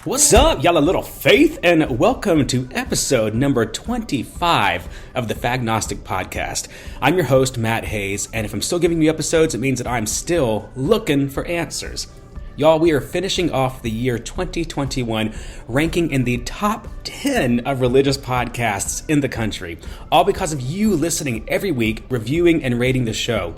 What's up, y'all? A little faith, and welcome to episode number 25 of the Fagnostic Podcast. I'm your host, Matt Hayes, and if I'm still giving you episodes, it means that I'm still looking for answers. Y'all, we are finishing off the year 2021, ranking in the top 10 of religious podcasts in the country, all because of you listening every week, reviewing and rating the show.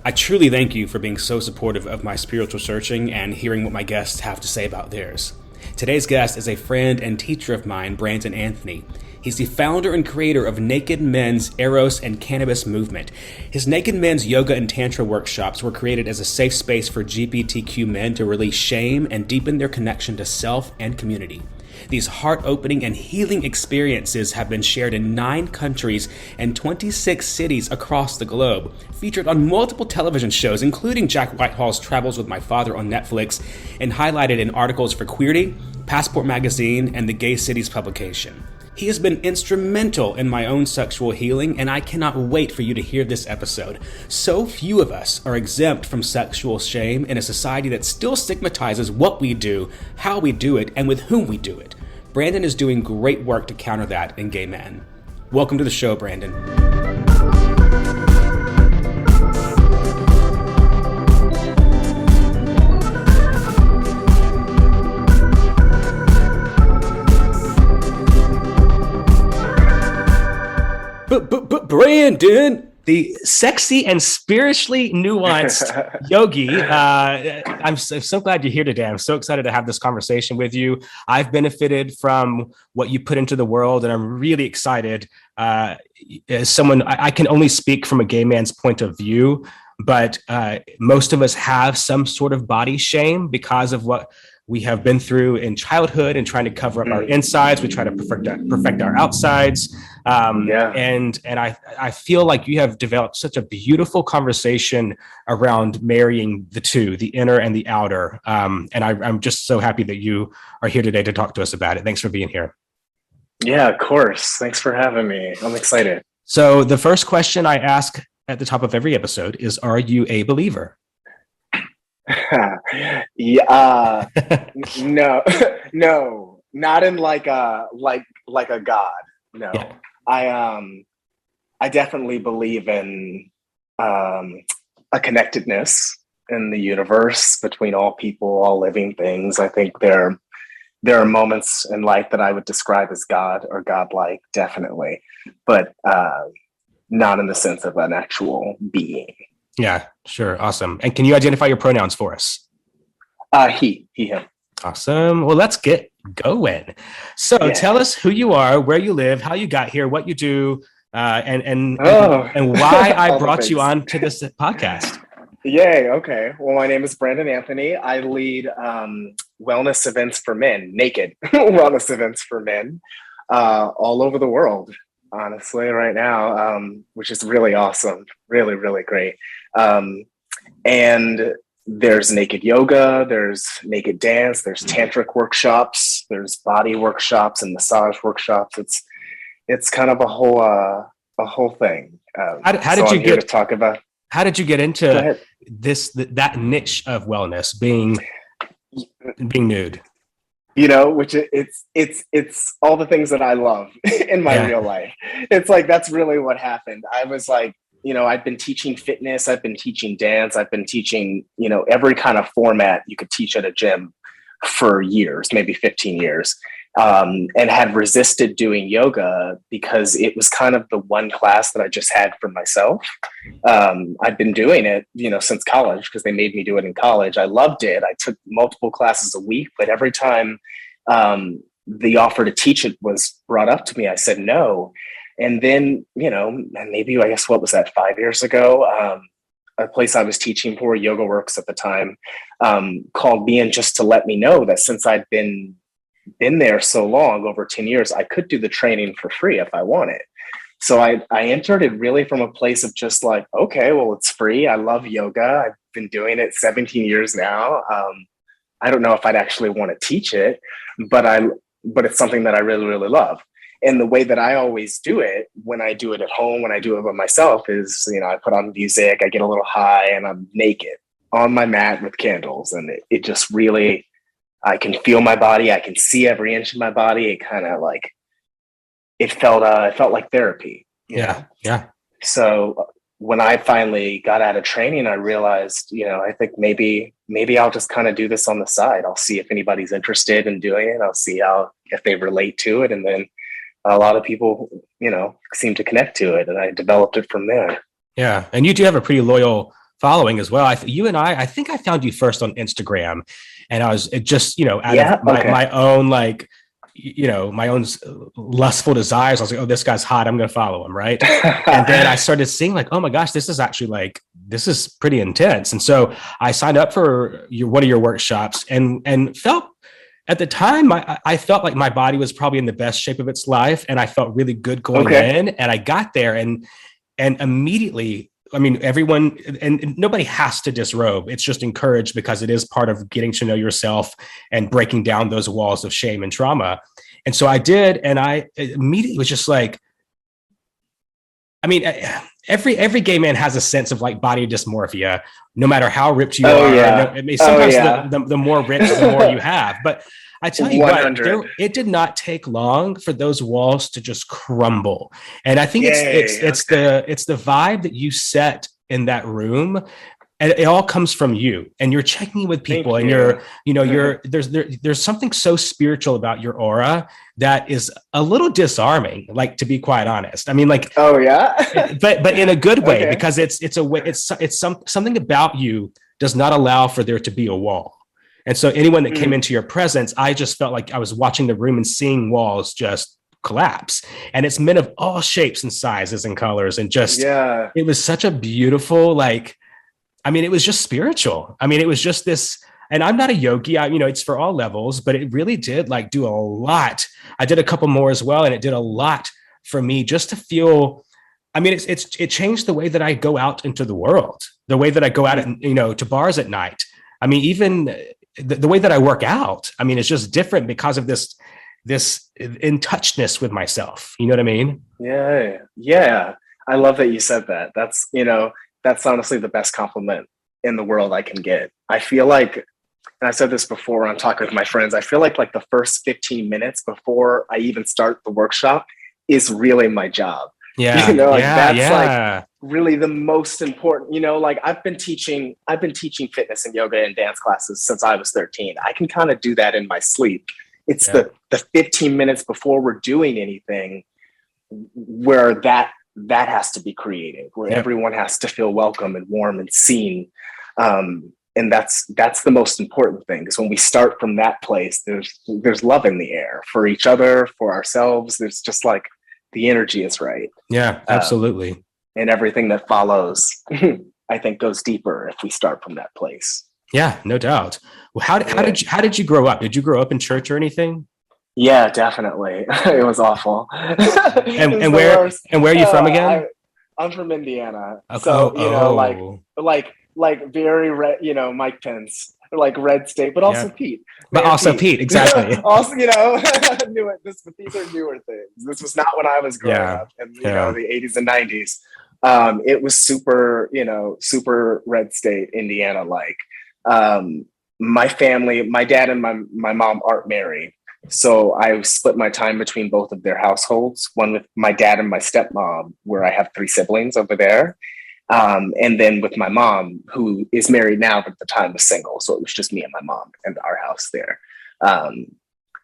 I truly thank you for being so supportive of my spiritual searching and hearing what my guests have to say about theirs. Today's guest is a friend and teacher of mine, Brandon Anthony. He's the founder and creator of Naked Men's EROS and Cannabis Movement. His Naked Men's yoga and tantra workshops were created as a safe space for LGBTQ men to release shame and deepen their connection to self and community. These heart-opening and healing experiences have been shared in 9 countries and 26 cities across the globe, featured on multiple television shows, including Jack Whitehall's Travels with My Father on Netflix, and highlighted in articles for Queerty, Passport Magazine, and the Gay Cities publication. He has been instrumental in my own sexual healing, and I cannot wait for you to hear this episode. So few of us are exempt from sexual shame in a society that still stigmatizes what we do, how we do it, and with whom we do it. Brandon is doing great work to counter that in gay men. Welcome to the show, Brandon. But Brandon, the sexy and spiritually nuanced yogi. I'm so glad you're here today. I'm so excited to have this conversation with you. I've benefited from what you put into the world, and I'm really excited. As someone, I can only speak from a gay man's point of view, but most of us have some sort of body shame because of what we have been through in childhood and trying to cover up our insides. We try to perfect our outsides. And I feel like you have developed such a beautiful conversation around marrying the two, the inner and the outer. And I'm just so happy that you are here today to talk to us about it. Thanks for being here. Yeah, of course. Thanks for having me. I'm excited. So the first question I ask at the top of every episode is, are you a believer? No, not in like a God. No, yeah. I definitely believe in a connectedness in the universe between all people, all living things. I think there are moments in life that I would describe as God or godlike, definitely, but not in the sense of an actual being. Yeah, sure. Awesome. And can you identify your pronouns for us? He, him. Awesome. Well, let's get going. So Tell us who you are, where you live, how you got here, what you do, and why I brought you on to this podcast. Yay. Okay. Well, my name is Brandon Anthony. I lead wellness events for men, naked wellness events for men all over the world, honestly, right now, which is really awesome. Really, really great. And there's naked yoga, there's naked dance, there's tantric workshops, there's body workshops and massage workshops. It's kind of a whole thing. How did you get into that niche of wellness, being nude? You know, which it's all the things that I love in my real life. It's like, that's really what happened. I was like, I've been teaching fitness, I've been teaching dance, I've been teaching, every kind of format you could teach at a gym for years, maybe 15 years, and had resisted doing yoga because it was kind of the one class that I just had for myself. I've been doing it, since college because they made me do it in college. I loved it. I took multiple classes a week, but every time the offer to teach it was brought up to me, I said no. And then, maybe, I guess, what was that, 5 years ago? A place I was teaching for, Yoga Works at the time, called me in just to let me know that since I'd been there so long, over 10 years, I could do the training for free if I wanted. So I entered it really from a place of just like, okay, well, it's free. I love yoga. I've been doing it 17 years now. I don't know if I'd actually want to teach it, but it's something that I really, really love. And the way that I always do it, when I do it at home, when I do it by myself, is, I put on music, I get a little high, and I'm naked on my mat with candles. And it just really, I can feel my body. I can see every inch of my body. It kind of like, it felt like therapy. Yeah. Yeah. So when I finally got out of training, I realized, I think maybe I'll just kind of do this on the side. I'll see if anybody's interested in doing it. I'll see if they relate to it. And then a lot of people, seem to connect to it. And I developed it from there. Yeah. And you do have a pretty loyal following as well. You and I think I found you first on Instagram, and I was just, out of my own, like, my own lustful desires. I was like, oh, this guy's hot, I'm going to follow him. Right. And then I started seeing like, oh my gosh, this is actually this is pretty intense. And so I signed up for one of your workshops and felt at the time, I felt like my body was probably in the best shape of its life. And I felt really good going in, and I got there and immediately, I mean, everyone and nobody has to disrobe. It's just encouraged because it is part of getting to know yourself and breaking down those walls of shame and trauma. And so I did, and I immediately was just like, I mean, every gay man has a sense of like body dysmorphia, no matter how ripped you are. Yeah. Sometimes the more rich, the more you have. But I tell you 100. what, it did not take long for those walls to just crumble. And I think it's the vibe that you set in that room. And it all comes from you, and you're checking with people, and there's something so spiritual about your aura that is a little disarming, like, to be quite honest. I mean, like, but in a good way, because it's a way, it's something about you does not allow for there to be a wall. And so anyone that came into your presence, I just felt like I was watching the room and seeing walls just collapse. And it's men of all shapes and sizes and colors, and just it was such a beautiful, like, I mean, it was just spiritual. I mean, it was just this, and I'm not a yogi, it's for all levels, but it really did like do a lot. I did a couple more as well, and it did a lot for me just to feel, I mean, it changed the way that I go out into the world, the way that I go out and, to bars at night. I mean, even the way that I work out, I mean, it's just different because of this in touchness with myself. You know what I mean? Yeah. Yeah. I love that you said that. That's honestly the best compliment in the world I can get. I feel like, and I said this before when I'm talking with my friends, I feel like the first 15 minutes before I even start the workshop is really my job. Yeah. Like really the most important, like I've been teaching fitness and yoga and dance classes since I was 13. I can kind of do that in my sleep. It's the 15 minutes before we're doing anything where that has to be created, where everyone has to feel welcome and warm and seen. And that's the most important thing, because when we start from that place, there's love in the air for each other, for ourselves. There's just like the energy is right. Yeah, absolutely. And everything that follows, I think, goes deeper if we start from that place. Yeah, no doubt. Well, how did you grow up? Did you grow up in church or anything? Yeah, definitely. It was awful. And where are you from again? I'm from Indiana. Okay. So, like very red, Mike Pence, like red state, but also Pete. But also Pete, exactly. Also, these are newer things. This was not when I was growing up in the 80s and 90s. It was super, super red state, Indiana. Like, my family, my dad and my mom aren't married. So I split my time between both of their households, one with my dad and my stepmom, where I have 3 siblings over there. And then with my mom, who is married now, but at the time was single. So it was just me and my mom and our house there.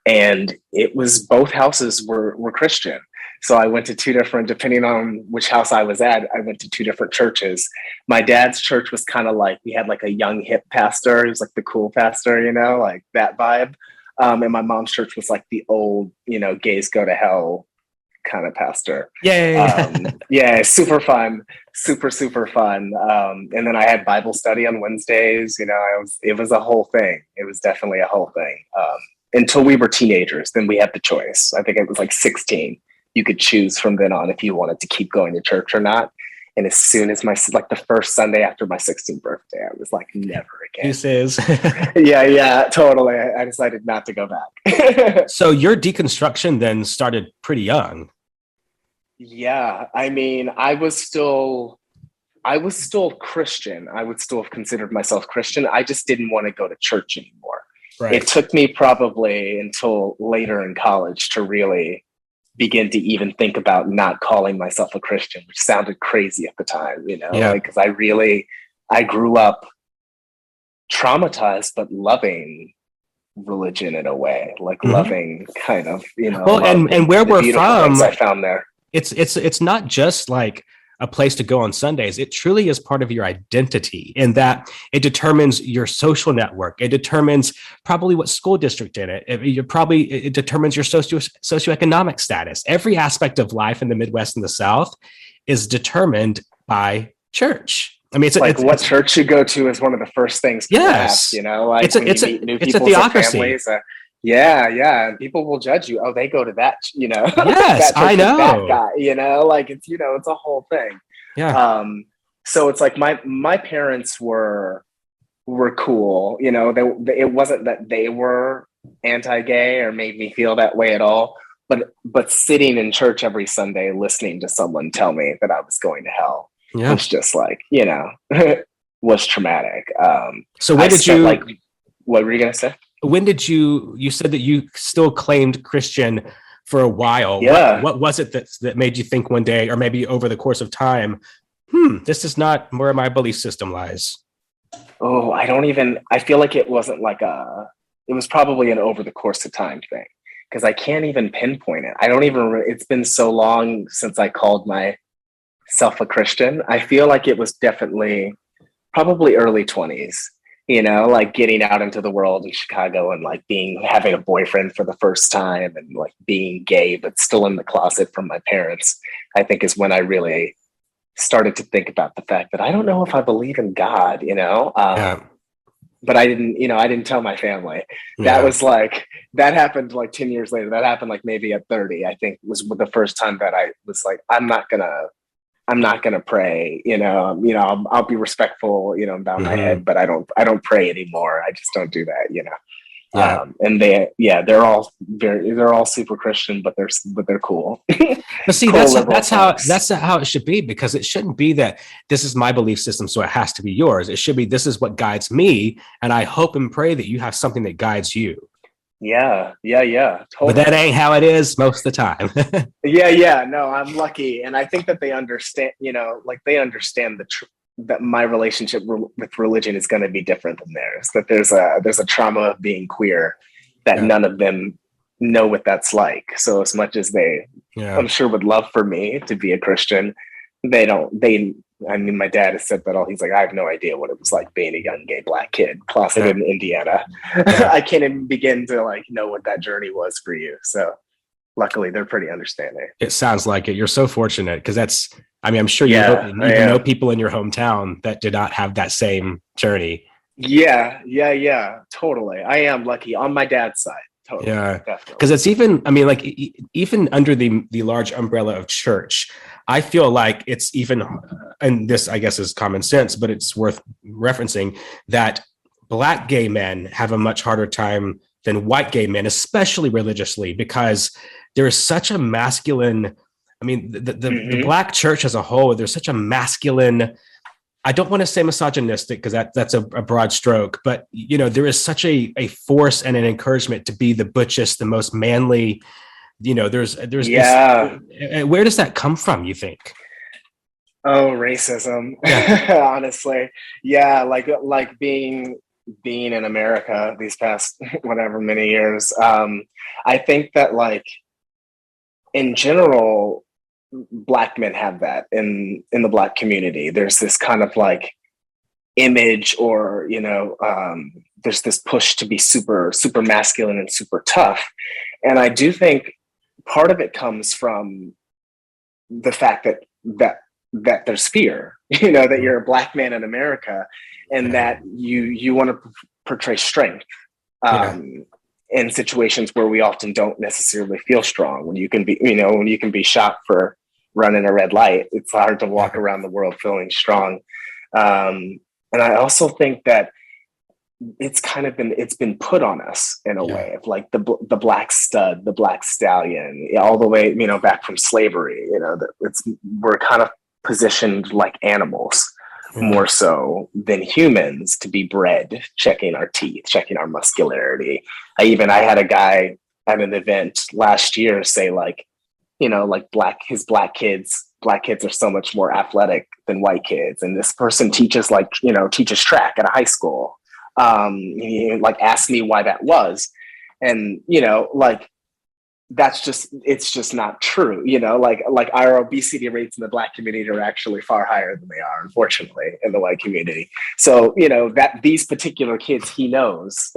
And it was, both houses were Christian. So I went to 2 different, depending on which house I was at, I went to 2 different churches. My dad's church was kind of like, we had like a young hip pastor. He was like the cool pastor, like that vibe. And my mom's church was like the old, gays go to hell kind of pastor. Yeah. Super fun, super fun. And then I had Bible study on Wednesdays. It was a whole thing. It was definitely a whole thing. Until we were teenagers, then we had the choice. I think it was like 16. You could choose from then on if you wanted to keep going to church or not. And as soon as the first Sunday after my 16th birthday, I was like, never again. This is. Yeah, totally. I decided not to go back. So your deconstruction then started pretty young. Yeah. I mean, I was still Christian. I would still have considered myself Christian. I just didn't want to go to church anymore. Right. It took me probably until later in college to really begin to even think about not calling myself a Christian, which sounded crazy at the time, Yeah. like, because I grew up traumatized, but loving religion in a way, like loving kind of, Well, and where the we're beautiful from, things I found there. it's not just like a place to go on Sundays. It truly is part of your identity in that it determines your social network. It determines probably what school district in it. It determines your socioeconomic status. Every aspect of life in the Midwest and the South is determined by church. I mean, it's what church you go to is one of the first things people ask, like it's when you meet new people, families. And people will judge you. Oh, they go to that, Yes, that I know. that guy, like it's a whole thing. Yeah. So it's like my parents were cool. It wasn't that they were anti-gay or made me feel that way at all. But sitting in church every Sunday, listening to someone tell me that I was going to hell was just like, was traumatic. So when did you? What were you gonna say? When did you said that you still claimed Christian for a while? Yeah. What was it that made you think one day, or maybe over the course of time, this is not where my belief system lies? Oh, I feel like it wasn't like it was probably an over the course of time thing, because I can't even pinpoint it. It's been so long since I called myself a Christian. I feel like it was definitely probably early 20s. Like getting out into the world in Chicago and like having a boyfriend for the first time and like being gay, but still in the closet from my parents, I think is when I really started to think about the fact that I don't know if I believe in God, but I didn't tell my family. That was like, that happened like 10 years later. That happened like maybe at 30, I think was the first time that I was like, I'm not gonna pray, I'll be respectful, bow my head, but I don't pray anymore. I just don't do that, and they're all super Christian, but they're cool. But see, cool that's how it should be, because it shouldn't be that this is my belief system, so it has to be yours. It should be, this is what guides me, and I hope and pray that you have something that guides you. Yeah, totally. But that ain't how it is most of the time. No, I'm lucky, and I think that they understand, they understand that my relationship with religion is going to be different than theirs, that there's a trauma of being queer that none of them know what that's like. So as much as they I'm sure would love for me to be a Christian, my dad has said that he's like, I have no idea what it was like being a young gay Black kid closeted in Indiana. I can't even begin to know what that journey was for you. So luckily they're pretty understanding. It sounds like it. You're so fortunate, because I'm sure you know people in your hometown that did not have that same journey. Yeah, totally. I am lucky on my dad's side. Totally, because it's even, even under the large umbrella of church, I feel like it's even, and this I guess is common sense, but it's worth referencing, that Black gay men have a much harder time than white gay men, especially religiously, because there is such a masculine, the Black church as a whole, there's such a masculine, I don't want to say misogynistic, because that's a broad stroke, but there is such a force and an encouragement to be the butchest, the most manly. There's this, where does that come from, you think? Oh, racism. Honestly, like being in America these past whatever many years. I think that in general, Black men have that in the Black community. There's this kind of image, or there's this push to be super masculine and super tough, and I do think part of it comes from the fact that there's fear, that you're a Black man in America, and that you want to portray strength in situations where we often don't necessarily feel strong. When you can be shot for running a red light, it's hard to walk around the world feeling strong. And I also think that it's been put on us in a way of the Black stud, the Black stallion, all the way, back from slavery, we're kind of positioned like animals. more so than humans to be bred checking our teeth, checking our muscularity. I had a guy at an event last year say like, like black kids are so much more athletic than white kids. And this person teaches track at a high school. He like asked me why that was. And, like, it's just not true. Like our obesity rates in the black community are actually far higher than they are, unfortunately, in the white community. So, that these particular kids he knows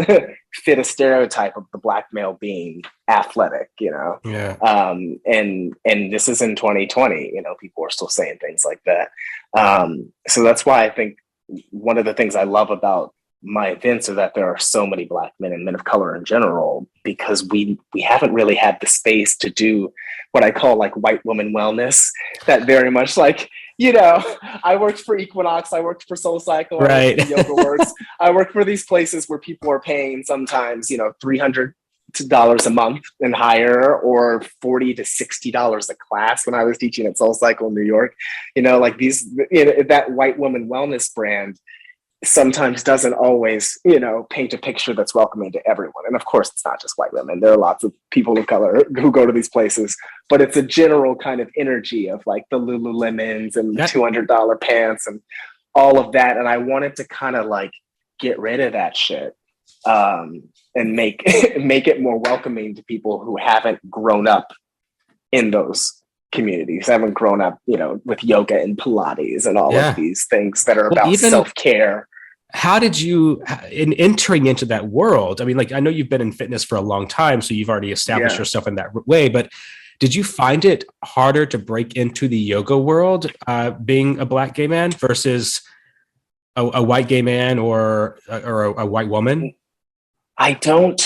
fit a stereotype of the black male being athletic, Yeah. And this is in 2020, people are still saying things like that. So that's why I think one of the things I love about my events are that there are so many black men and men of color in general, because we haven't really had the space to do what I call like white woman wellness. That very much like, I worked for Equinox, I worked for Soul Cycle, Right. I worked for Yoga Works. I worked for these places where people are paying sometimes, $300 a month and higher, or $40 to $60 a class. When I was teaching at Soul Cycle in New York, like these, that white woman wellness brand sometimes doesn't always, paint a picture that's welcoming to everyone. And of course, it's not just white women. There are lots of people of color who go to these places, but it's a general kind of energy of like the Lululemons and the $200 pants and all of that. And I wanted to kind of like get rid of that shit, and make it more welcoming to people who haven't grown up in those communities, haven't grown up, with yoga and Pilates and all of these things that are about self-care. How did you, in entering into that world? I mean, like, I know you've been in fitness for a long time, so you've already established yourself in that way, but did you find it harder to break into the yoga world, being a black gay man versus a white gay man or a white woman? I don't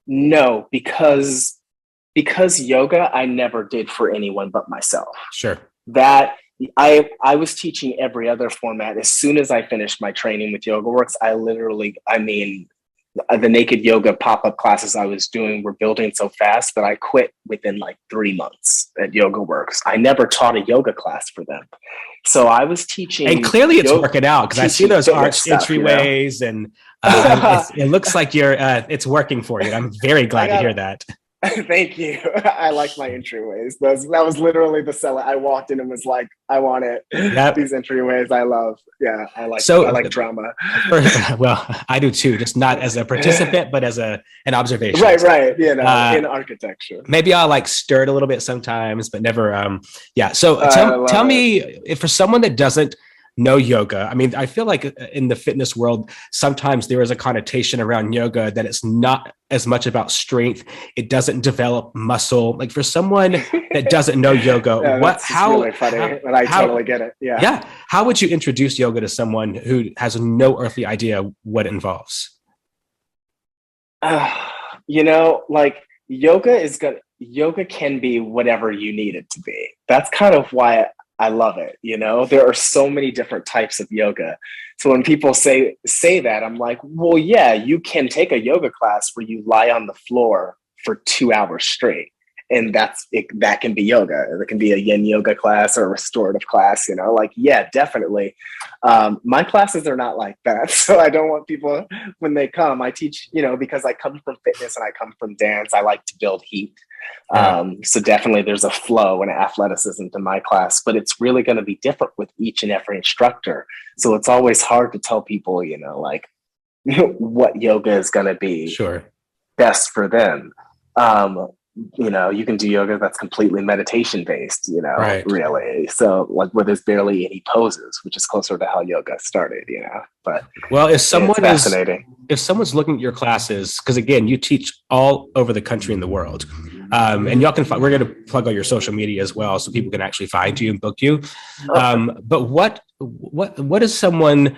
know, because yoga I never did for anyone but myself. Sure. That I was teaching every other format. As soon as I finished my training with Yoga Works, the naked yoga pop-up classes I was doing were building so fast that I quit within like 3 months at Yoga Works. I never taught a yoga class for them. So I was teaching. And clearly it's working out, because I see those arched entryways, and it looks like it's working for you. I'm very glad to hear that. Thank you. I like my entryways. That was literally the seller. I walked in and was like, I want it. Yep. These entryways I love. Yeah, I like drama. Well, I do too, just not as a participant, but as an observation. Right. In architecture. Maybe I'll like stir it a little bit sometimes, but never. So tell me, if for someone that doesn't know yoga, I mean, I feel like in the fitness world, sometimes there is a connotation around yoga that it's not as much about strength. It doesn't develop muscle. Like, for someone that doesn't know yoga, really funny, but I totally get it. Yeah. How would you introduce yoga to someone who has no earthly idea what it involves? Like yoga can be whatever you need it to be. That's kind of why I love it. There are so many different types of yoga. So when people say that, I'm like, well, yeah, you can take a yoga class where you lie on the floor for 2 hours straight. And that can be yoga. It can be a yin yoga class or a restorative class, yeah, definitely. My classes are not like that. So I don't want people, when they come, I teach, because I come from fitness and I come from dance, I like to build heat. So definitely there's a flow and athleticism to my class, but it's really going to be different with each and every instructor. So it's always hard to tell people, what yoga is going to be best for them. You can do yoga that's completely meditation based, really. So like where there's barely any poses, which is closer to how yoga started, but well, if someone's looking at your classes, because again, you teach all over the country and the world, and y'all can we're going to plug all your social media as well, so people can actually find you and book you. But what is someone,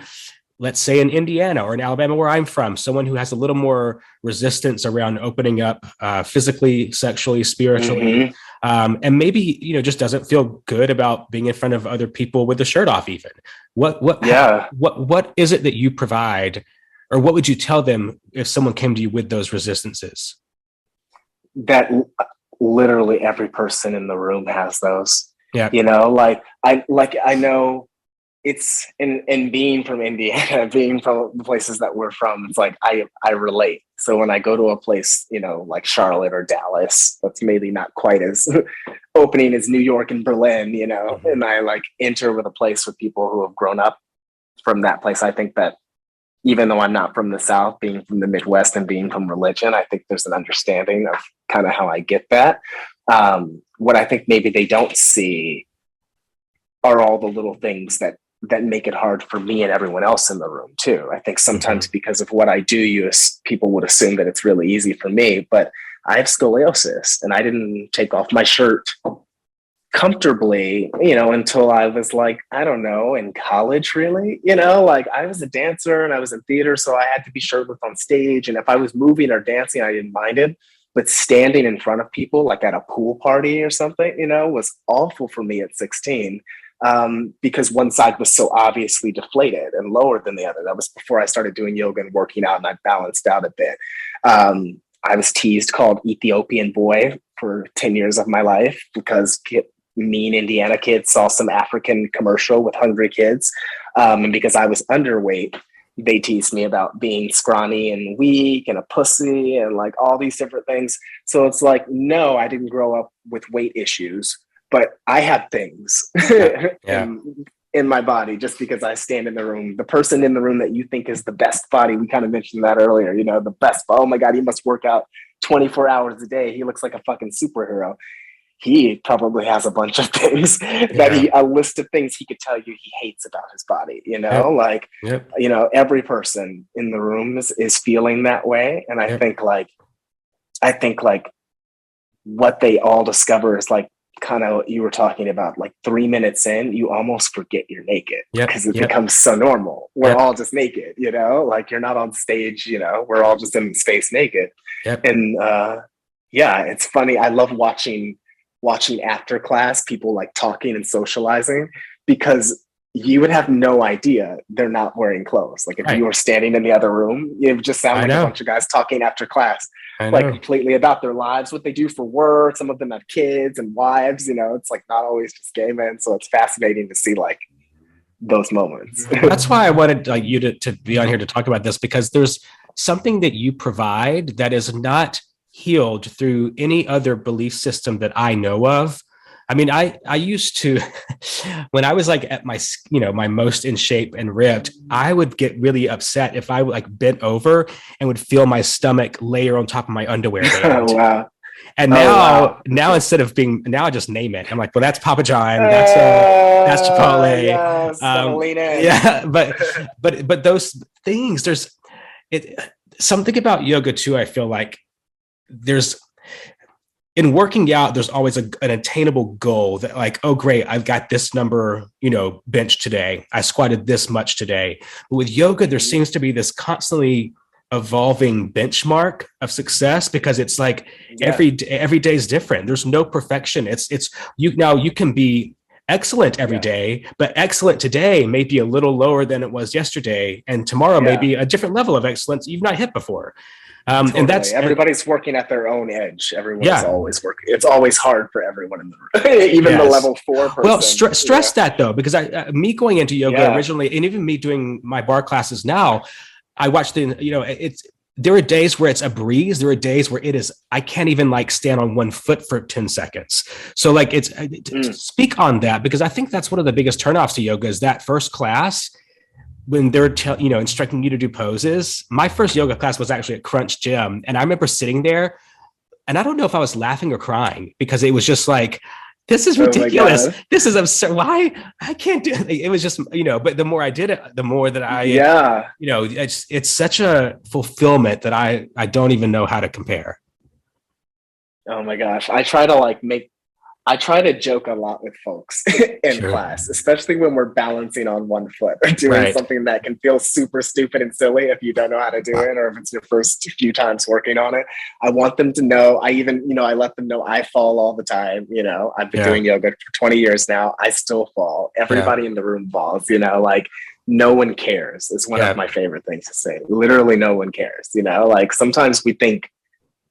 let's say in Indiana or in Alabama, where I'm from, someone who has a little more resistance around opening up physically, sexually, spiritually, and maybe, just doesn't feel good about being in front of other people with the shirt off even. What is it that you provide, or what would you tell them if someone came to you with those resistances? That literally every person in the room has those. Yeah. I know it's in being from Indiana, being from the places that we're from, it's like I relate. So when I go to a place, you know, like Charlotte or Dallas, that's maybe not quite as opening as New York and Berlin, you know, and I like enter with a place with people who have grown up from that place. I think that even though I'm not from the South, being from the Midwest and being from religion, I think there's an understanding of kind of how I get that. What I think maybe they don't see are all the little things that make it hard for me and everyone else in the room too. I think sometimes because of what I do, people would assume that it's really easy for me, but I have scoliosis and I didn't take off my shirt comfortably, you know, until I was like, I don't know, in college, really, you know, like I was a dancer and I was in theater, so I had to be shirtless on stage. And if I was moving or dancing, I didn't mind it. But standing in front of people, like at a pool party or something, you know, was awful for me at 16. Because one side was so obviously deflated and lower than the other. That was before I started doing yoga and working out, and I balanced out a bit. I was teased, called Ethiopian boy for 10 years of my life because mean Indiana kids saw some African commercial with hungry kids. And because I was underweight, they teased me about being scrawny and weak and a pussy and like all these different things. So it's like, no, I didn't grow up with weight issues, but I have things in my body just because I stand in the room. The person in the room that you think is the best body, we kind of mentioned that earlier, you know, the best, oh my God, he must work out 24 hours a day. He looks like a fucking superhero. He probably has a bunch of things that a list of things he could tell you he hates about his body, you know, you know, every person in the room is feeling that way. And I think like what they all discover is like, kind of you were talking about, like 3 minutes in, you almost forget you're naked because it becomes so normal. We're all just naked, you know, like you're not on stage, you know, we're all just in space naked. And it's funny. I love watching after class people like talking and socializing, because you would have no idea they're not wearing clothes. Like if you were standing in the other room, it would just sound like a bunch of guys talking after class, like completely about their lives, what they do for work. Some of them have kids and wives, you know, it's like not always just gay men. So it's fascinating to see like those moments. That's why I wanted like you to be on here to talk about this, because there's something that you provide that is not healed through any other belief system that I know of. I mean, I used to, when I was like at my, you know, my most in shape and ripped, I would get really upset if I like bent over and would feel my stomach layer on top of my underwear. Wow. And now instead of now I just name it. I'm like, well, that's Papa John. That's Chipotle. Yes, but those things, there's something about yoga too. I feel like in working out, there's always an attainable goal that like, oh, great, I've got this number, you know, bench today. I squatted this much today. But with yoga, there seems to be this constantly evolving benchmark of success, because it's like every day is different. There's no perfection. It's you can be excellent every day, but excellent today may be a little lower than it was yesterday. And tomorrow may be a different level of excellence you've not hit before. Totally. And everybody's working at their own edge. Everyone's always working. It's always hard for everyone in the room, even the level 4 person. Well, stress that though, because me going into yoga originally, and even me doing my bar classes now, I watched there are days where it's a breeze. There are days where I can't even like stand on one foot for 10 seconds. So like speak on that, because I think that's one of the biggest turnoffs to yoga is that first class. When they're instructing you to do poses. My first yoga class was actually at Crunch Gym. And I remember sitting there and I don't know if I was laughing or crying, because it was just like, this is ridiculous. This is absurd. Why? I can't do it. It was just, but the more I did it, the more that it's such a fulfillment that I don't even know how to compare. Oh my gosh. I try to joke a lot with folks in class, especially when we're balancing on one foot or doing something that can feel super stupid and silly if you don't know how to do it, or if it's your first few times working on it. I want them to know, I let them know I fall all the time. I've been doing yoga for 20 years now. I still fall. Everybody in the room falls, like no one cares is one of my favorite things to say. Literally no one cares, like sometimes we think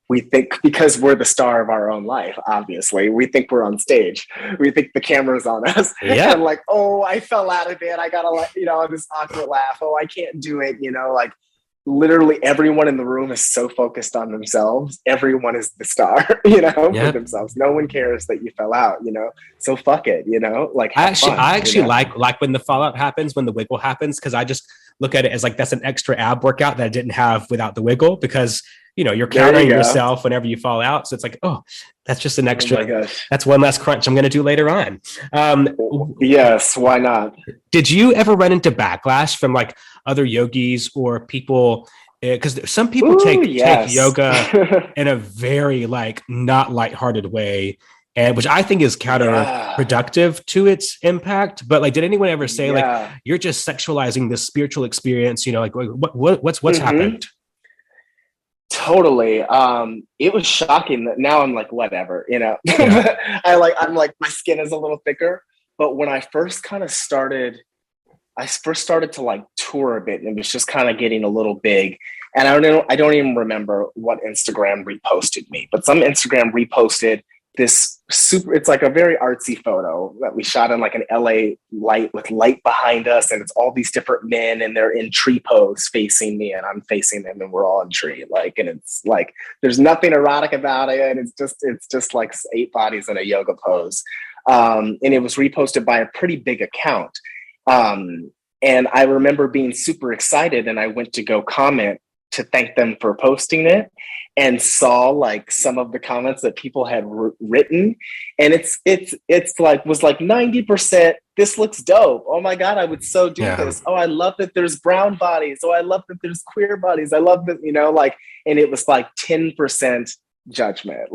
we think because we're the star of our own life, obviously, we think we're on stage. We think the camera's on us. Yeah. And like, oh, I fell out of it. I got to, this awkward laugh. Oh, I can't do it. Like literally everyone in the room is so focused on themselves. Everyone is the star, for themselves. No one cares that you fell out, so fuck it, like I actually fun, like when the fallout happens, when the wiggle happens, because I just look at it as like, that's an extra ab workout that I didn't have without the wiggle, because you're countering yourself whenever you fall out. So it's like, oh, that's just an extra. Oh my gosh. That's one less crunch I'm going to do later on. Yes, why not? Did you ever run into backlash from like other yogis or people? Because some people take yoga in a very like not lighthearted way, and which I think is counterproductive to its impact. But like, did anyone ever say like, you're just sexualizing this spiritual experience? Like what's happened? Totally. It was shocking that now I'm like, whatever, I'm like, my skin is a little thicker. But when I first started to like tour a bit, and it was just kind of getting a little big. And I don't even remember what Instagram reposted me, but some Instagram reposted this it's like a very artsy photo that we shot in like an LA light with light behind us. And it's all these different men and they're in tree pose facing me and I'm facing them and we're all in tree. Like, and it's like, there's nothing erotic about it. And it's just like 8 bodies in a yoga pose. And it was reposted by a pretty big account. And I remember being super excited and I went to go comment to thank them for posting it, and saw like some of the comments that people had written. And it's like, was like 90%, this looks dope. Oh my God, I would so do this. Oh, I love that there's brown bodies. Oh, I love that there's queer bodies. I love that, and it was like 10% judgment.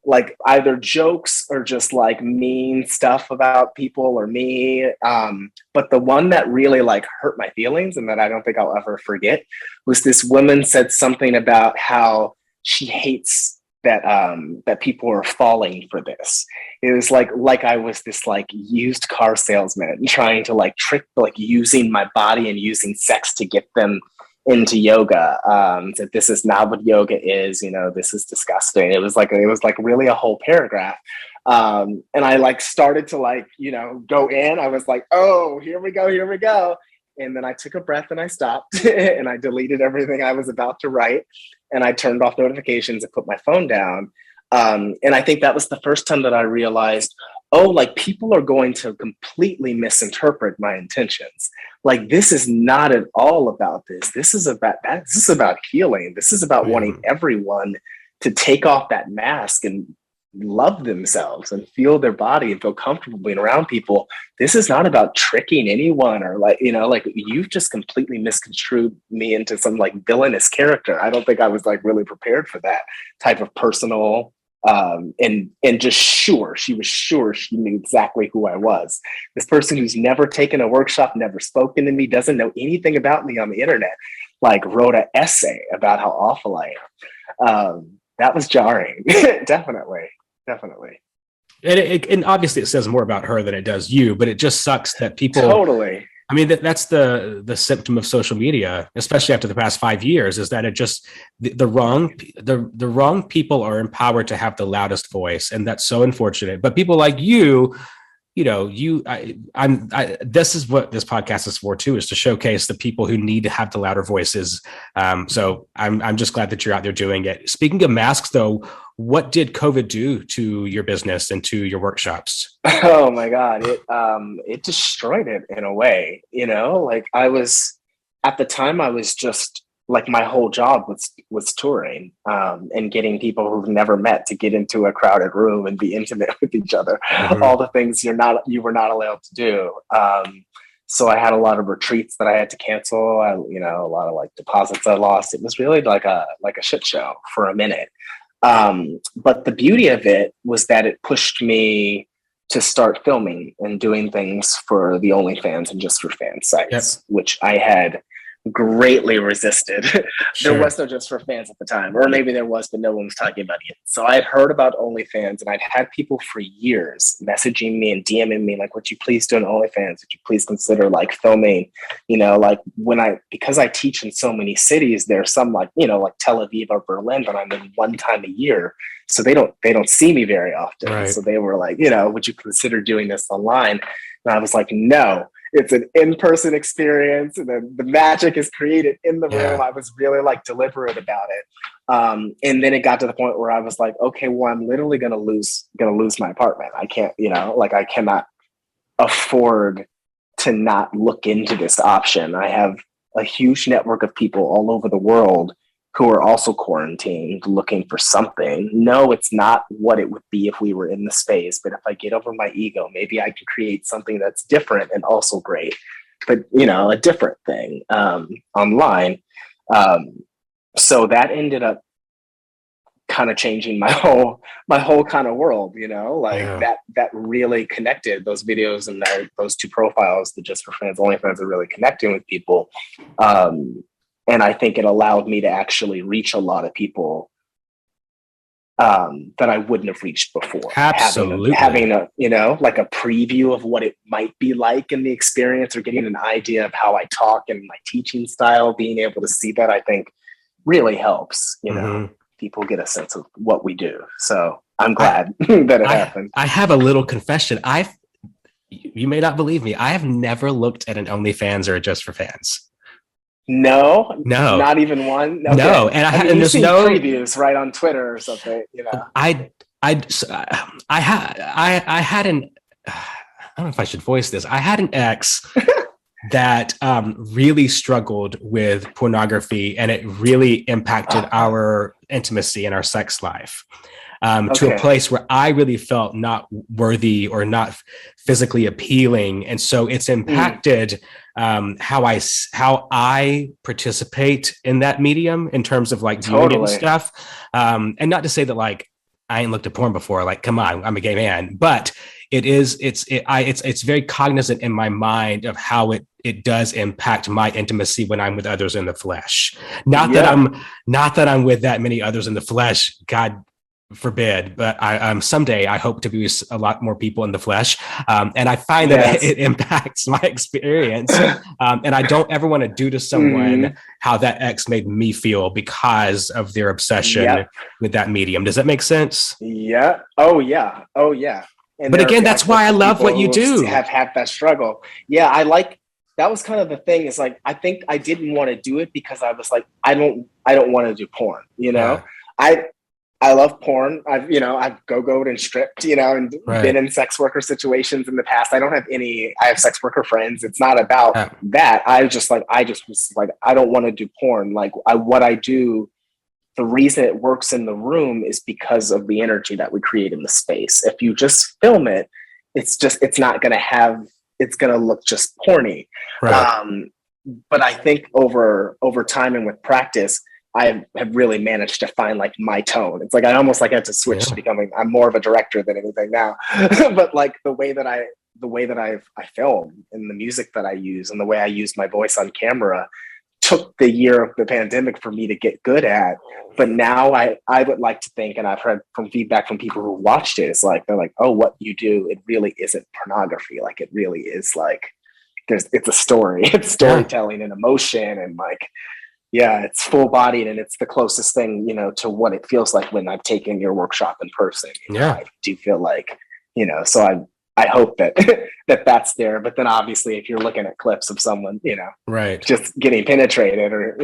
Like either jokes or just like mean stuff about people or me. But the one that really like hurt my feelings and that I don't think I'll ever forget was this woman said something about how she hates that people are falling for this. It was like I was this like used car salesman trying to like trick, like using my body and using sex to get them into yoga. That this is not what yoga is, this is disgusting. It was like really a whole paragraph. And I like started to like, go in. I was like, oh, here we go. And then I took a breath and I stopped and I deleted everything I was about to write. And I turned off notifications and put my phone down. And I think that was the first time that I realized, oh, like people are going to completely misinterpret my intentions. Like, this is not at all about this. This is about that. This is about healing. This is about wanting everyone to take off that mask and love themselves and feel their body and feel comfortable being around people. This is not about tricking anyone or like, like you've just completely misconstrued me into some like villainous character. I don't think I was like really prepared for that type of personal and just she was sure she knew exactly who I was. This person who's never taken a workshop, never spoken to me, doesn't know anything about me on the internet, like wrote an essay about how awful I am. That was jarring. Definitely. And obviously it says more about her than it does you, but it just sucks that people totally. I mean, that's the symptom of social media, especially after the past 5 years, is that it just the wrong people are empowered to have the loudest voice, and that's so unfortunate. But people like you, this is what this podcast is for too, is to showcase the people who need to have the louder voices. So I'm just glad that you're out there doing it. Speaking of masks, though, what did COVID do to your business and to your workshops? Oh my God, it destroyed it in a way. Like at the time I was just like, my whole job was touring and getting people who've never met to get into a crowded room and be intimate with each other. Mm-hmm. All the things you were not allowed to do. So I had a lot of retreats that I had to cancel. A lot of like deposits I lost. It was really like a shit show for a minute. But the beauty of it was that it pushed me to start filming and doing things for the OnlyFans and Just for Fans sites, which I had greatly resisted. Sure. There was no Just for Fans at the time, or maybe there was, but no one was talking about it. So I had heard about OnlyFans, and I'd had people for years messaging me and DMing me like, would you please do an OnlyFans? Would you please consider like filming, like because I teach in so many cities, there's some like, like Tel Aviv or Berlin, but I'm in one time a year. So they don't see me very often. Right. So they were like, would you consider doing this online? And I was like, no. It's an in-person experience, and the magic is created in the room. I was really like deliberate about it, and then it got to the point where I was like, okay, well, I'm literally gonna lose my apartment. I can't, I cannot afford to not look into this option. I have a huge network of people all over the world who are also quarantined looking for something. No, it's not what it would be if we were in the space, but if I get over my ego, maybe I can create something that's different and also great, but a different thing online. So that ended up kind of changing my whole kind of world, that really connected. Those videos and those two profiles, the Just for Fans, OnlyFans, are really connecting with people. And I think it allowed me to actually reach a lot of people that I wouldn't have reached before. Absolutely. Having a, like a preview of what it might be like in the experience, or getting an idea of how I talk and my teaching style, being able to see that, I think really helps, people get a sense of what we do. So I'm glad that it happened. I have a little confession. You may not believe me. I have never looked at an OnlyFans or a Just for Fans. No, not even one. Okay. No, and there's no previews right on Twitter or something. I had an, I don't know if I should voice this. I had an ex that really struggled with pornography, and it really impacted our intimacy and our sex life. To a place where I really felt not worthy or not physically appealing. And so it's impacted how I participate in that medium in terms of like viewing and stuff. And not to say that like I ain't looked at porn before, like, come on, I'm a gay man, but it's very cognizant in my mind of how it does impact my intimacy when I'm with others in the flesh. Not that I'm with that many others in the flesh, God forbid, but I someday I hope to be with a lot more people in the flesh, and I find that it impacts my experience, and I don't ever want to do to someone how that ex made me feel because of their obsession with that medium. Does that make sense? Yeah. Oh yeah. And but again, that's why I love what you do. Have had that struggle. Yeah, that was kind of the thing. Is like, I think I didn't want to do it because I was like, I don't want to do porn. I love porn. I've go-goed and stripped, and been in sex worker situations in the past. I have sex worker friends. It's not about that. I just was like, I don't want to do porn. Like what I do, the reason it works in the room is because of the energy that we create in the space. If you just film it, it's going to look just porny. Right. But I think over time and with practice, I have really managed to find like my tone. It's like I almost like had to switch to becoming. I'm more of a director than anything now. But like the way that I film and the music that I use and the way I use my voice on camera took the year of the pandemic for me to get good at. But now I would like to think, and I've heard from feedback from people who watched it, it's like they're like, oh, what you do, it really isn't pornography. Like it really is like it's a story. It's storytelling and emotion and like. Yeah, it's full bodied, and it's the closest thing, to what it feels like when I've taken your workshop in person. I do feel like, so I hope that that's there. But then obviously if you're looking at clips of someone, just getting penetrated or,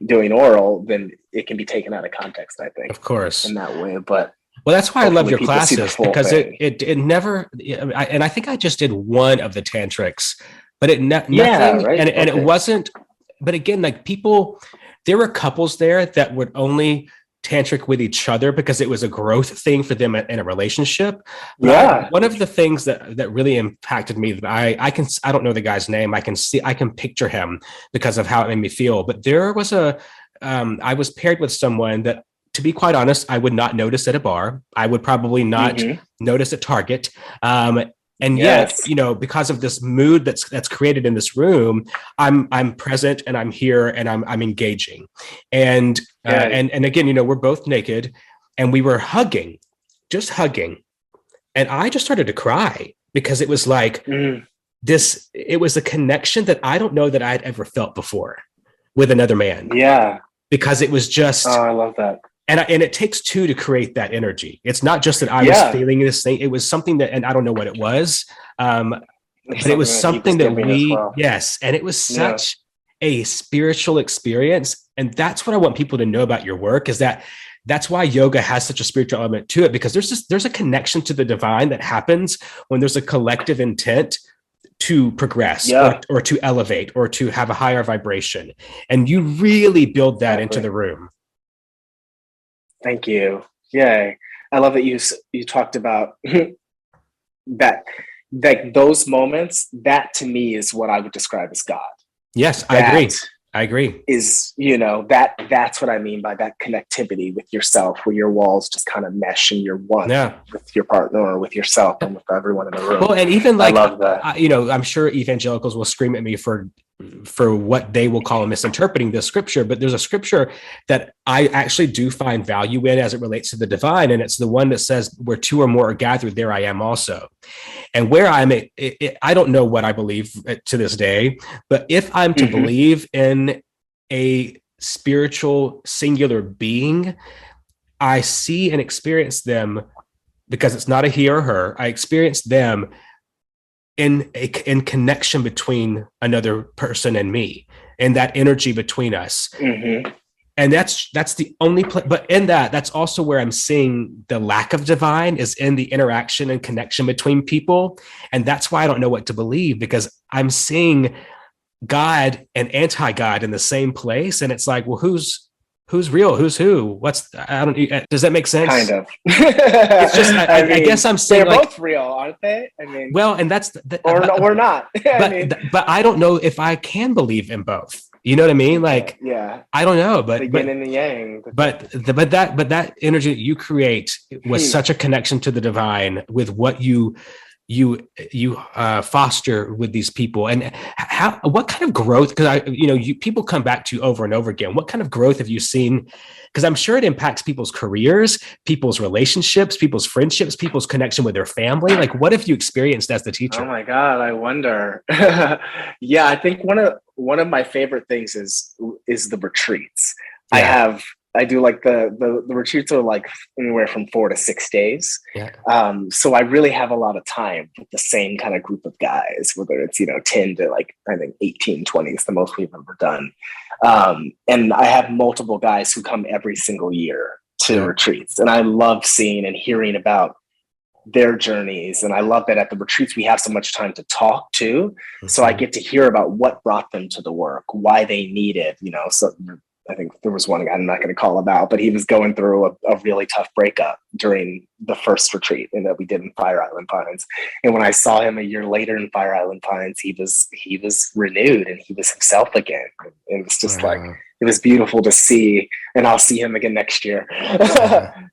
doing oral, then it can be taken out of context, I think. Of course. In that way. But well, that's why I love your classes, because it never, and I think I just did one of the tantrics, but nothing, and it wasn't. But again, like there were couples there that would only tantric with each other because it was a growth thing for them in a relationship. But one of the things that really impacted me, that I don't know the guy's name. I can picture him because of how it made me feel. But there was I was paired with someone that, to be quite honest, I would not notice at a bar. I would probably not notice at Target. And yet, you know, because of this mood that's created in this room, I'm present and I'm here and I'm engaging. And and again, you know, we're both naked and we were hugging, just hugging. And I just started to cry because it was like it was a connection that I don't know that I'd ever felt before with another man. Yeah. Because it was just, oh, I love that. And it takes two to create that energy. It's not just that I was feeling this thing. It was something that, and I don't know what it was, but it was something that we, and it was such a spiritual experience. And that's what I want people to know about your work, is that that's why yoga has such a spiritual element to it, because there's a connection to the divine that happens when there's a collective intent to progress or to elevate or to have a higher vibration. And you really build that into the room. Thank you. Yeah. I love that you talked about that, like those moments. That to me is what I would describe as God. Yes, I agree. Is, you know, that's what I mean by that connectivity with yourself, where your walls just kind of mesh and you're one with your partner or with yourself and with everyone in the room. Well, and even like, I love that. You know, I'm sure evangelicals will scream at me for what they will call misinterpreting this scripture, but there's a scripture that I actually do find value in as it relates to the divine. And it's the one that says, where two or more are gathered, there I am also. And where I'm I don't know what I believe to this day, but if I'm to believe in a spiritual singular being, I see and experience them, because it's not a he or her. I experience them in connection between another person and me, and that energy between us. And that's the only place, but in that's also where I'm seeing the lack of divine, is in the interaction and connection between people. And that's why I don't know what to believe, because I'm seeing God and anti-God in the same place. And it's like, well, who's real? Who's who? Does that make sense? Kind of. It's just, I guess I'm saying they're both real, aren't they? I mean, well, and that's, we're not. But I don't know if I can believe in both. You know what I mean? Like, I don't know, but the yin and the yang. But that energy that you create was such a connection to the divine with what you foster with these people. And what kind of growth, because people come back to you over and over again. What kind of growth have you seen? Because I'm sure it impacts people's careers, people's relationships, people's friendships, people's connection with their family. Like, what have you experienced as the teacher? Oh my God, I wonder. Yeah, I think one of my favorite things is the retreats. I do like the retreats are like anywhere from 4 to 6 days. So I really have a lot of time with the same kind of group of guys, whether it's, 10 to like, I think 18, 20 is the most we've ever done. And I have multiple guys who come every single year to retreats. And I love seeing and hearing about their journeys. And I love that at the retreats, we have so much time to talk too. So I get to hear about what brought them to the work, why they need it, so I think there was one guy, I'm not going to call him out, but he was going through a really tough breakup during the first retreat that we did in Fire Island Pines. And when I saw him a year later in Fire Island Pines, he was renewed and he was himself again. It was just like, it was beautiful to see, and I'll see him again next year.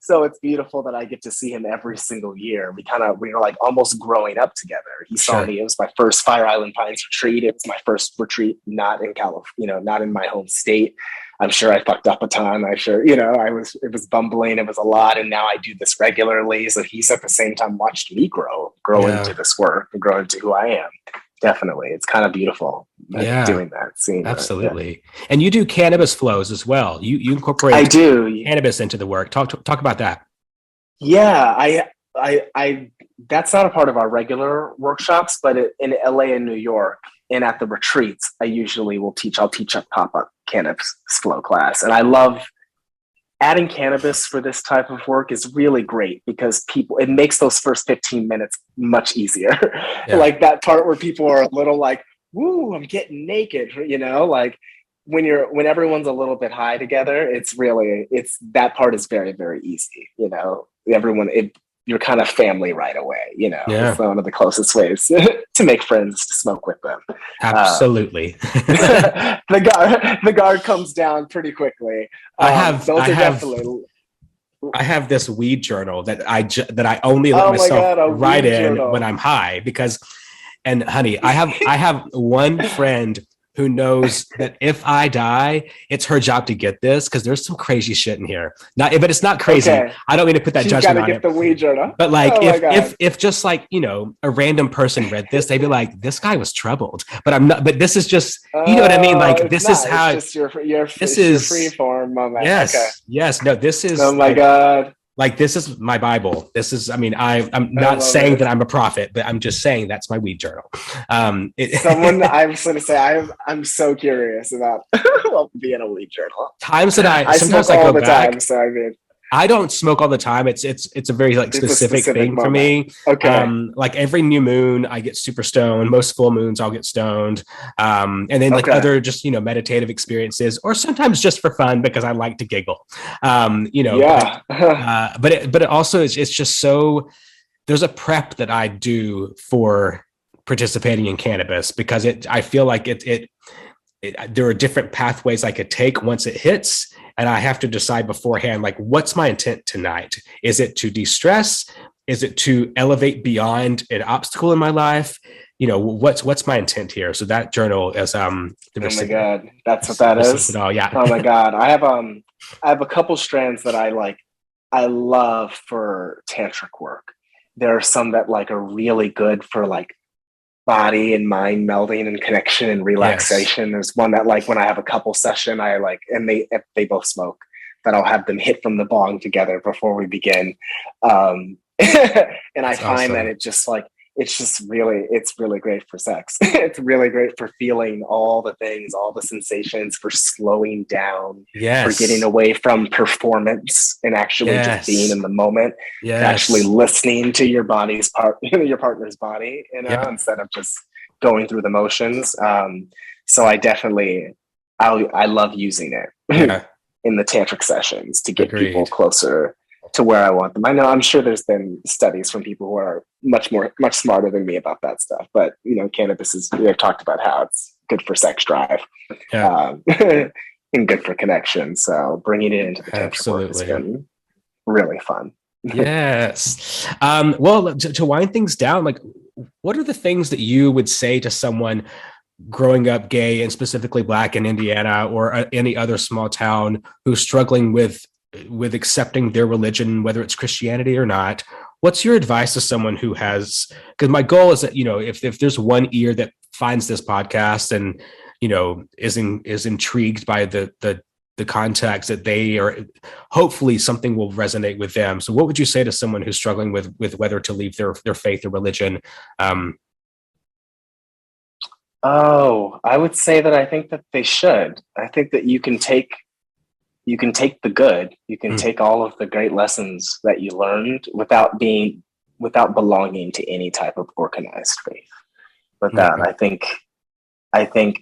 So it's beautiful that I get to see him every single year. We were like almost growing up together. He saw me. It was my first Fire Island Pines retreat. It was my first retreat, not in California, not in my home state. I'm sure I fucked up a ton. It was bumbling. It was a lot. And now I do this regularly. So he's at the same time watched me grow into this work and grow into who I am. Definitely. It's kind of beautiful doing that. Seeing absolutely. And you do cannabis flows as well. You incorporate cannabis into the work. Talk about that. Yeah, I that's not a part of our regular workshops, but in LA and New York and at the retreats, I'll teach a pop-up cannabis flow class. And I love adding cannabis for this type of work is really great because it makes those first 15 minutes much easier. Like that part where people are a little like, woo, I'm getting naked, like when everyone's a little bit high together, that part is very, very easy. You're kind of family right away, It's one of the closest ways to make friends, to smoke with them. Absolutely. The guard comes down pretty quickly. I have this weed journal that I only let myself write in journal when I'm high because, and honey, I have one friend who knows that if I die, it's her job to get this because there's some crazy shit in here. But it's not crazy. Okay. I don't mean to put that judgment on it. The weed journal. But like, if just like, you know, a random person read this, they'd be like, this guy was troubled. But I'm not. But this is just, you know what I mean? Like, this is how. It's just this is your free form moment. Yes. Okay. Yes. No. This is. Oh my God. Like, this is my Bible. This is, I mean, I'm not saying that I'm a prophet, but I'm just saying that's my weed journal. I was going to say, I'm so curious about what would be in a weed journal. Times that I sometimes I go back. Time, so I mean, I don't smoke all the time. It's a very like specific thing moment for me. Okay. Like every new moon, I get super stoned. Most full moons, I'll get stoned. And then like other just, you know, meditative experiences, or sometimes just for fun because I like to giggle. You know. Yeah. But it also it's just so. There's a prep that I do for participating in cannabis because I feel like there are different pathways I could take once it hits. And I have to decide beforehand, like, what's my intent tonight? Is it to de-stress? Is it to elevate beyond an obstacle in my life? You know, what's my intent here? So that journal is oh my God, that's what that is. Yeah. Oh my God, I have a couple strands that I love for tantric work. There are some that like are really good for like body and mind melding and connection and relaxation. Yes. There's one that like when I have a couple session, I like, and they both smoke, that I'll have them hit from the bong together before we begin. And I find that it's really great for sex. It's really great for feeling all the things, all the sensations, for slowing down, for getting away from performance and actually just being in the moment, actually listening to your body's your partner's body, you know, instead of just going through the motions. So I love using it in the tantric sessions to get people closer to where I want them. I'm sure there's been studies from people who are much smarter than me about that stuff, but you know, cannabis they've talked about how it's good for sex drive, and good for connection. So bringing it into the tantric work has been really fun. Yes. Well, to wind things down, like, what are the things that you would say to someone growing up gay and specifically Black in Indiana or any other small town who's struggling with accepting their religion, whether it's Christianity or not? What's your advice to someone who has, because my goal is that, you know, if there's one ear that finds this podcast and, you know, is intrigued by the context, that they are, hopefully something will resonate with them. So what would you say to someone who's struggling with whether to leave their faith or religion? I would say that I think that they should. I think that you can take the good, you can take all of the great lessons that you learned without belonging to any type of organized faith. But that I think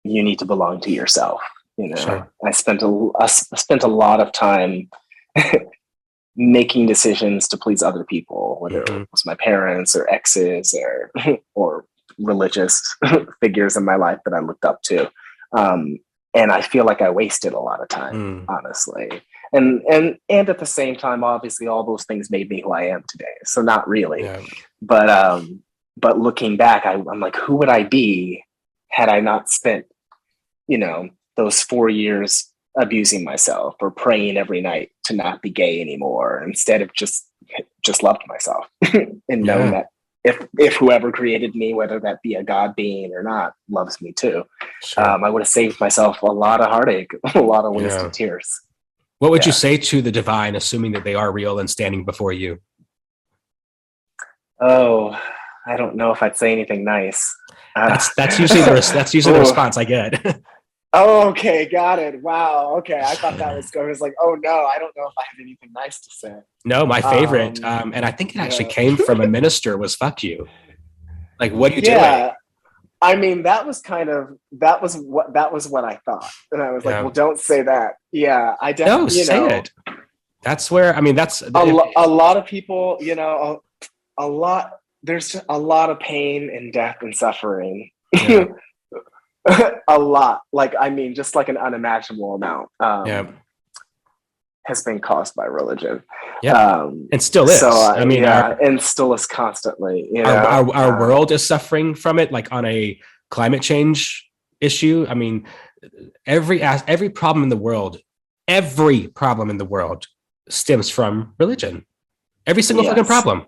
you need to belong to yourself. You know, sure. I spent a lot of time making decisions to please other people, whether it was my parents or exes or religious figures in my life that I looked up to. And I feel like I wasted a lot of time, honestly. And at the same time, obviously, all those things made me who I am today. So not really. Yeah. But looking back, I'm like, who would I be had I not spent, you know, those 4 years abusing myself or praying every night to not be gay anymore, instead of just loved myself and known that if whoever created me, whether that be a God being or not, loves me too. Sure. I would have saved myself a lot of heartache, a lot of wasted tears. What would you say to the divine, assuming that they are real and standing before you? Oh, I don't know if I'd say anything nice. That's usually the response I get. Oh, okay, got it. Wow. Okay, I thought that was going. I was like, oh no, I don't know if I have anything nice to say. No, my favorite, and I think it actually came from a minister, was "fuck you." Like, what are you doing? I mean, that was what I thought, and I was like, well, don't say that. Yeah, I definitely. No, say it. That's where, I mean, that's a lot of people. You know, a lot. There's a lot of pain and death and suffering. Yeah. A lot, like, I mean, just like an unimaginable amount. has been caused by religion. Yeah, and still is. So, I mean, and still is constantly. Our world is suffering from it, like on a climate change issue. I mean, every problem in the world, stems from religion. Every single fucking problem.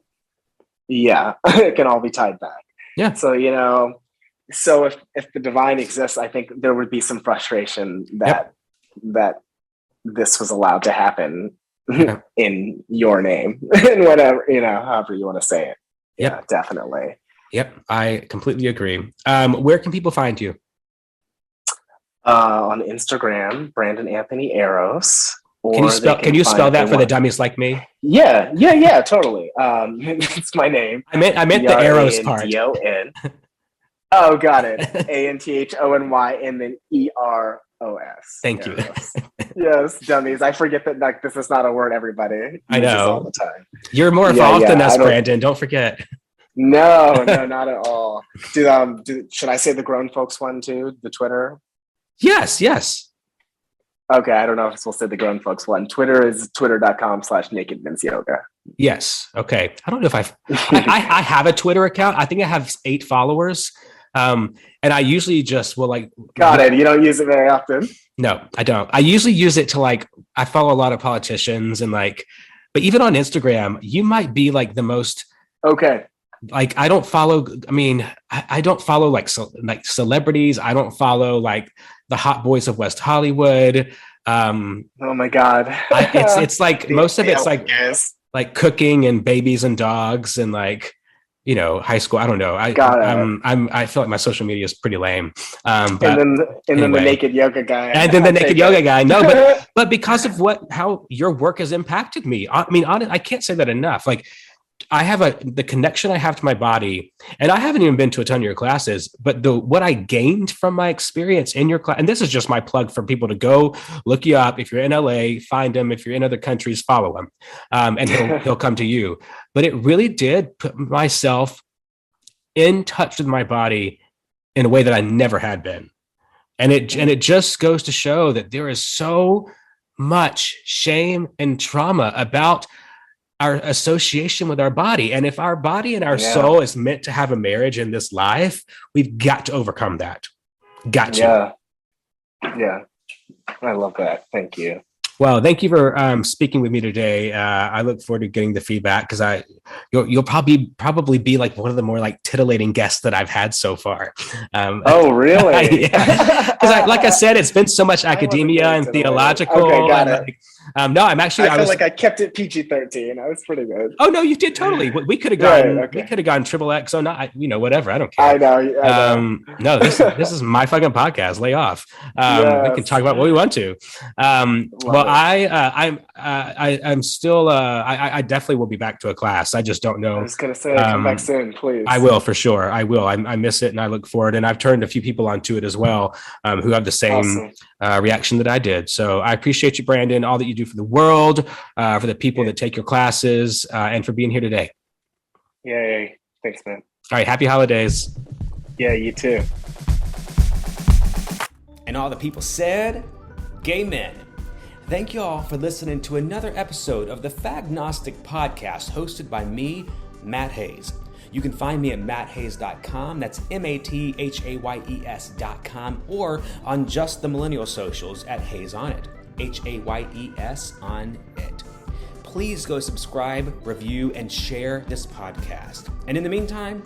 Yeah, it can all be tied back. Yeah. So, so if the divine exists, I think there would be some frustration that this was allowed to happen in your name and whatever, however you want to say it. Yeah, definitely. Yep, I completely agree. Where can people find you? On Instagram, Brandon Anthony Eros. Can you spell that for the dummies like me? Yeah, totally. It's my name. I meant the Eros part. Oh, got it. ANTHONY and then EROS. Thank you. Yes, dummies. I forget that this is not a word everybody I know all the time. You're more involved than us, Brandon. Don't forget. No, not at all. Should I say the grown folks one too? The Twitter? Yes. Okay, I don't know if we'll say the grown folks one. Twitter is twitter.com/nakedvinceyoga. Yes. Okay. I don't know if I have a Twitter account. I think I have 8 followers. And I usually just will Got it. You don't use it very often? No, I don't. I usually use it to I follow a lot of politicians and but even on Instagram, you might be the most. Okay. I don't follow. I mean, I don't follow celebrities. I don't follow the hot boys of West Hollywood. Oh my God. It's most of it's cooking and babies and dogs and high school. I don't know. I feel like my social media is pretty lame. But and then the naked yoga guy. And then the naked yoga guy. No, but because of how your work has impacted me. I mean, I can't say that enough. I have the connection I have to my body, and I haven't even been to a ton of your classes, but what I gained from my experience in your class, and this is just my plug for people to go look you up. If you're in LA, find him. If you're in other countries, follow him. And he'll come to you. But it really did put myself in touch with my body in a way that I never had been. And it just goes to show that there is so much shame and trauma about our association with our body. And if our body and our soul is meant to have a marriage in this life, we've got to overcome that. Got to. Yeah. I love that. Thank you. Well, thank you for speaking with me today. I look forward to getting the feedback because you'll probably be one of the more titillating guests that I've had so far. Oh, really? Because like I said, it's been so much academia and theological. Okay, got it. No, I'm actually. I feel like I kept it PG-13. I was pretty good. Oh no, you did totally. We could have gone. We could have gone XXX. So not. Whatever. I don't care. I know. No, this is my fucking podcast. Lay off. We can talk about what we want to. Well, I'm still. I definitely will be back to a class. I just don't know. I was gonna say, come back soon, please. I will for sure. I will. I miss it, and I look forward. And I've turned a few people onto it as well, who have the same reaction that I did. So I appreciate you, Brandon. All that you do for the world, for the people that take your classes, and for being here today. Yay. Thanks, man. All right. Happy holidays. Yeah, you too. And all the people said, gay men. Thank you all for listening to another episode of the Fagnostic Podcast hosted by me, Matt Hayes. You can find me at matthayes.com. That's MATHAYES.com, or on just the millennial socials at Hayes on It. HAYES on it. Please go subscribe, review, and share this podcast. And in the meantime,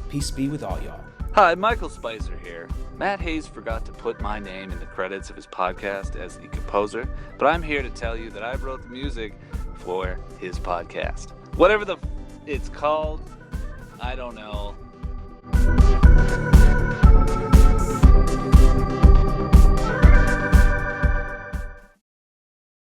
peace be with all y'all. Hi, Michael Spicer here. Matt Hayes forgot to put my name in the credits of his podcast as the composer, but I'm here to tell you that I wrote the music for his podcast. Whatever it's called, I don't know.